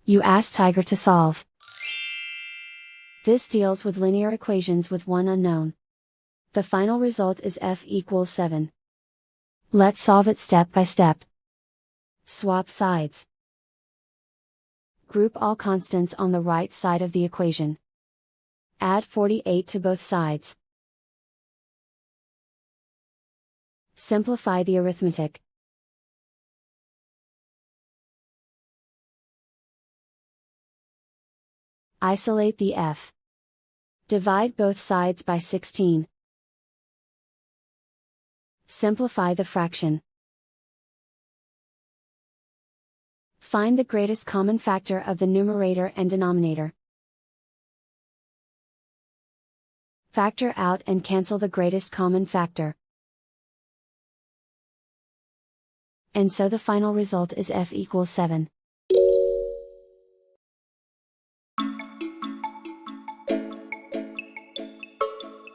You ask Tiger to solve. This deals with linear equations with one unknown. The final result is f equals 7. Let's solve it step by step. Swap sides. Group all constants on the right side of the equation. Add 48 to both sides. Simplify the arithmetic. Isolate the f. Divide both sides by 16. Simplify the fraction. Find the greatest common factor of the numerator and denominator. Factor out and cancel the greatest common factor. And so the final result is f equals 7.